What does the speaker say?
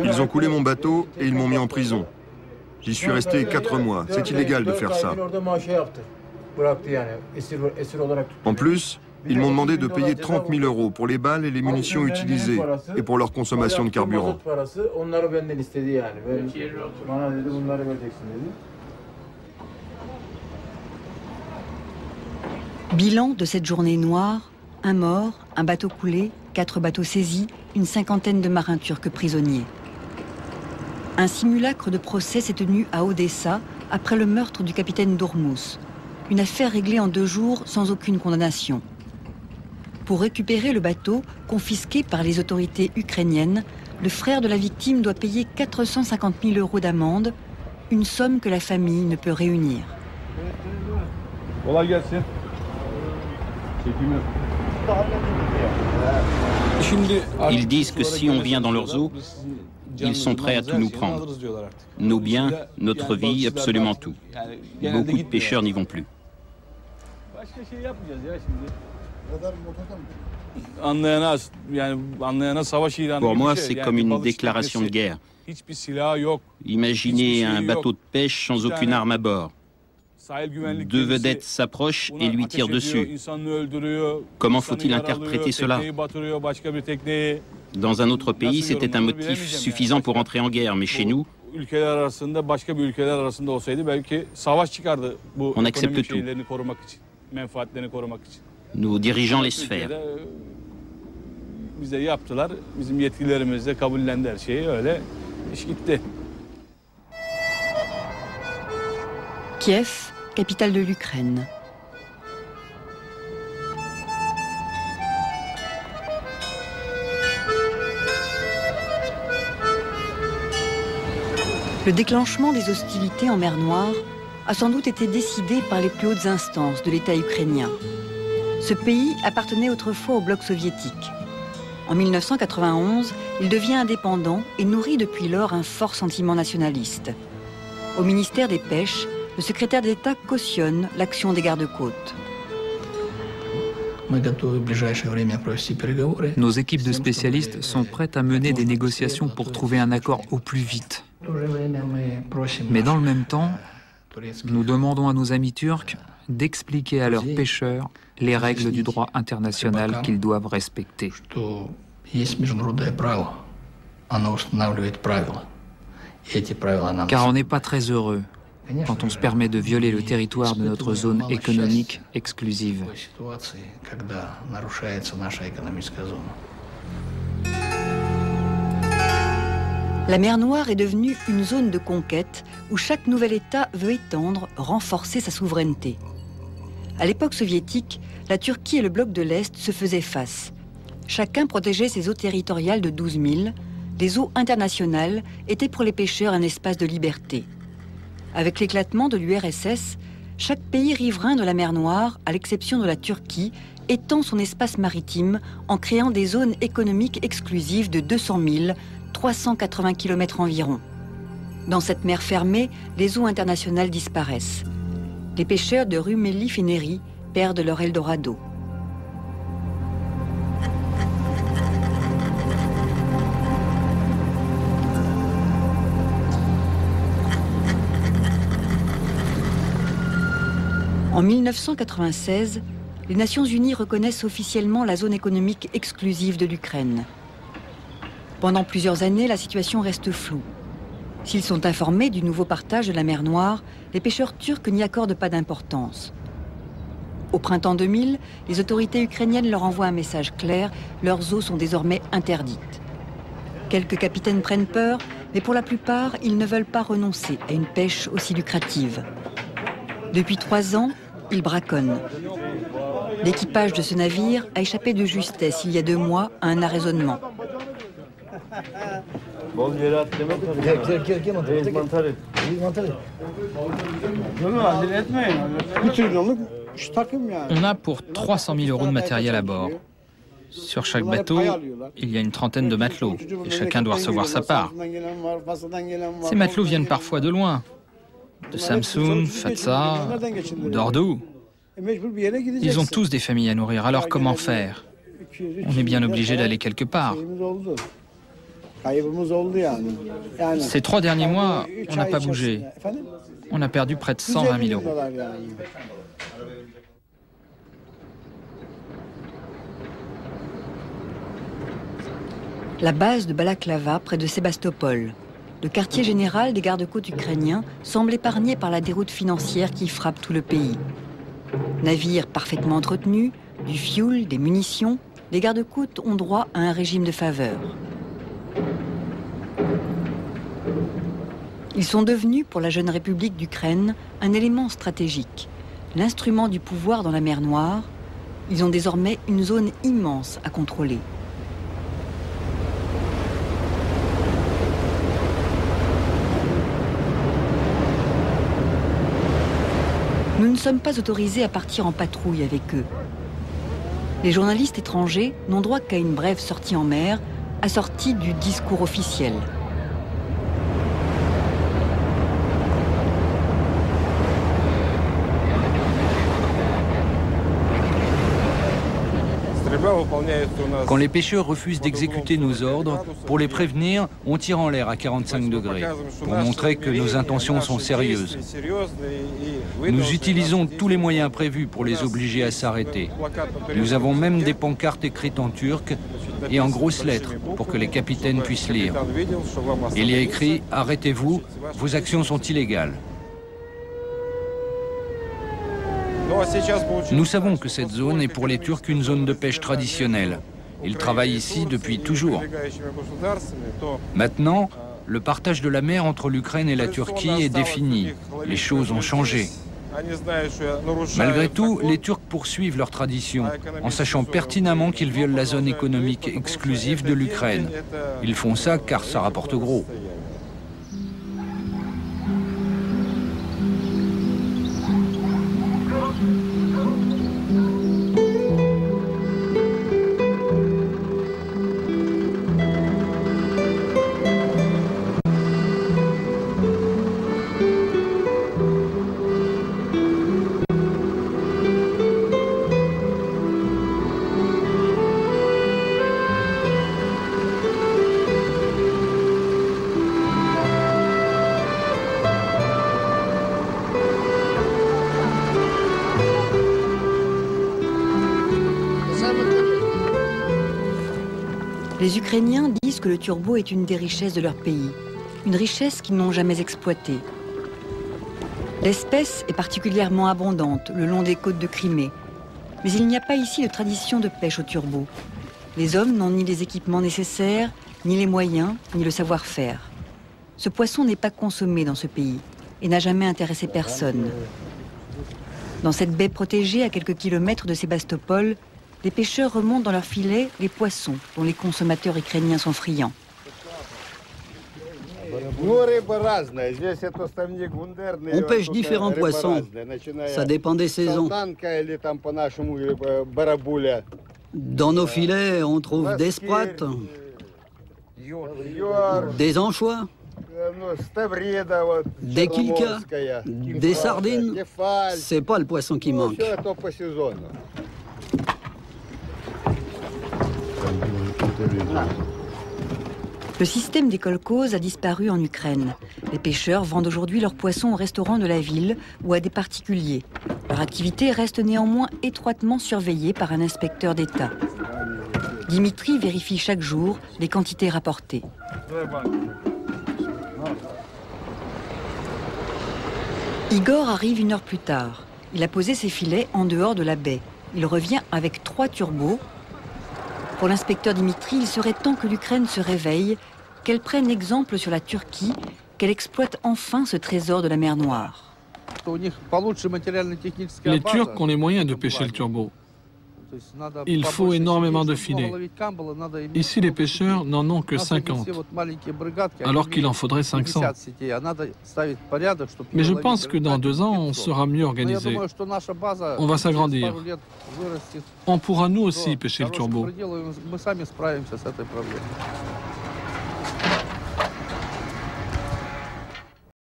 Ils ont coulé mon bateau et ils m'ont mis en prison. J'y suis resté 4 mois. C'est illégal de faire ça. En plus, ils m'ont demandé de payer 30 000 € pour les balles et les munitions utilisées et pour leur consommation de carburant. Bilan de cette journée noire, un mort, un bateau coulé, 4 bateaux saisis, une cinquantaine de marins turcs prisonniers. Un simulacre de procès s'est tenu à Odessa après le meurtre du capitaine Durmus. Une affaire réglée en 2 jours sans aucune condamnation. Pour récupérer le bateau, confisqué par les autorités ukrainiennes, le frère de la victime doit payer 450 000 € d'amende, une somme que la famille ne peut réunir. Ils disent que si on vient dans leurs eaux, ils sont prêts à tout nous prendre. Nos biens, notre vie, absolument tout. Beaucoup de pêcheurs n'y vont plus. Pour moi, c'est comme une déclaration de guerre. Imaginez un bateau de pêche sans aucune arme à bord. 2 vedettes s'approchent et lui tirent dessus. Comment faut-il interpréter cela? Dans un autre pays, c'était un motif suffisant pour entrer en guerre, mais chez nous, on accepte tout. Nos dirigeants laissent faire. Kiev, capitale de l'Ukraine. Le déclenchement des hostilités en mer Noire a sans doute été décidé par les plus hautes instances de l'État ukrainien. Ce pays appartenait autrefois au bloc soviétique. En 1991, il devient indépendant et nourrit depuis lors un fort sentiment nationaliste. Au ministère des Pêches, le secrétaire d'État cautionne l'action des gardes-côtes. Nos équipes de spécialistes sont prêtes à mener des négociations pour trouver un accord au plus vite. Mais dans le même temps, nous demandons à nos amis turcs d'expliquer à leurs pêcheurs les règles du droit international qu'ils doivent respecter. Car on n'est pas très heureux quand on se permet de violer le territoire de notre zone économique exclusive. La mer Noire est devenue une zone de conquête où chaque nouvel État veut étendre, renforcer sa souveraineté. À l'époque soviétique, la Turquie et le bloc de l'Est se faisaient face. Chacun protégeait ses eaux territoriales de 12 000. Les eaux internationales étaient pour les pêcheurs un espace de liberté. Avec l'éclatement de l'URSS, chaque pays riverain de la mer Noire, à l'exception de la Turquie, étend son espace maritime en créant des zones économiques exclusives de 200 000, 380 km environ. Dans cette mer fermée, les eaux internationales disparaissent. Les pêcheurs de Rumeli-Feneri perdent leur Eldorado. En 1996, les Nations Unies reconnaissent officiellement la zone économique exclusive de l'Ukraine. Pendant plusieurs années, la situation reste floue. S'ils sont informés du nouveau partage de la mer Noire, les pêcheurs turcs n'y accordent pas d'importance. Au printemps 2000, les autorités ukrainiennes leur envoient un message clair, leurs eaux sont désormais interdites. Quelques capitaines prennent peur, mais pour la plupart, ils ne veulent pas renoncer à une pêche aussi lucrative. Depuis 3 ans, ils braconnent. L'équipage de ce navire a échappé de justesse il y a 2 mois à un arraisonnement. On a pour 300 000 € de matériel à bord. Sur chaque bateau, il y a une trentaine de matelots et chacun doit recevoir sa part. Ces matelots viennent parfois de loin, de Samsun, Fatsa, d'Ordu. Ils ont tous des familles à nourrir, alors comment faire? On est bien obligé d'aller quelque part. Ces 3 derniers mois, on n'a pas bougé. On a perdu près de 120 000 euros. La base de Balaklava, près de Sébastopol. Le quartier général des gardes-côtes ukrainiens semble épargné par la déroute financière qui frappe tout le pays. Navires parfaitement entretenus, du fioul, des munitions, les gardes-côtes ont droit à un régime de faveur. Ils sont devenus, pour la jeune République d'Ukraine, un élément stratégique, l'instrument du pouvoir dans la mer Noire. Ils ont désormais une zone immense à contrôler. Nous ne sommes pas autorisés à partir en patrouille avec eux. Les journalistes étrangers n'ont droit qu'à une brève sortie en mer, assortie du discours officiel. Quand les pêcheurs refusent d'exécuter nos ordres, pour les prévenir, on tire en l'air à 45 degrés, pour montrer que nos intentions sont sérieuses. Nous utilisons tous les moyens prévus pour les obliger à s'arrêter. Nous avons même des pancartes écrites en turc et en grosses lettres pour que les capitaines puissent lire. Il y a écrit « Arrêtez-vous, vos actions sont illégales ». Nous savons que cette zone est pour les Turcs une zone de pêche traditionnelle. Ils travaillent ici depuis toujours. Maintenant, le partage de la mer entre l'Ukraine et la Turquie est défini. Les choses ont changé. Malgré tout, les Turcs poursuivent leur tradition, en sachant pertinemment qu'ils violent la zone économique exclusive de l'Ukraine. Ils font ça car ça rapporte gros. Les Ukrainiens disent que le turbo est une des richesses de leur pays, une richesse qu'ils n'ont jamais exploitée. L'espèce est particulièrement abondante le long des côtes de Crimée, mais il n'y a pas ici de tradition de pêche au turbo. Les hommes n'ont ni les équipements nécessaires, ni les moyens, ni le savoir-faire. Ce poisson n'est pas consommé dans ce pays et n'a jamais intéressé personne. Dans cette baie protégée à quelques kilomètres de Sébastopol, les pêcheurs remontent dans leurs filets les poissons dont les consommateurs ukrainiens sont friands. On pêche différents poissons, ça dépend des saisons. Dans nos filets, on trouve des sprottes, des anchois, des kilkas, des sardines. C'est pas le poisson qui manque. Le système des kolkhozes a disparu en Ukraine. Les pêcheurs vendent aujourd'hui leurs poissons aux restaurants de la ville ou à des particuliers. Leur activité reste néanmoins étroitement surveillée par un inspecteur d'État. Dimitri vérifie chaque jour les quantités rapportées. Igor arrive 1 heure plus tard. Il a posé ses filets en dehors de la baie. Il revient avec 3 turbos. Pour l'inspecteur Dimitri, il serait temps que l'Ukraine se réveille, qu'elle prenne exemple sur la Turquie, qu'elle exploite enfin ce trésor de la mer Noire. Les Turcs ont les moyens de pêcher le turbo. Il faut énormément de filets. Ici, les pêcheurs n'en ont que 50, alors qu'il en faudrait 500. Mais je pense que dans 2 ans, on sera mieux organisé. On va s'agrandir. On pourra nous aussi pêcher le turbo.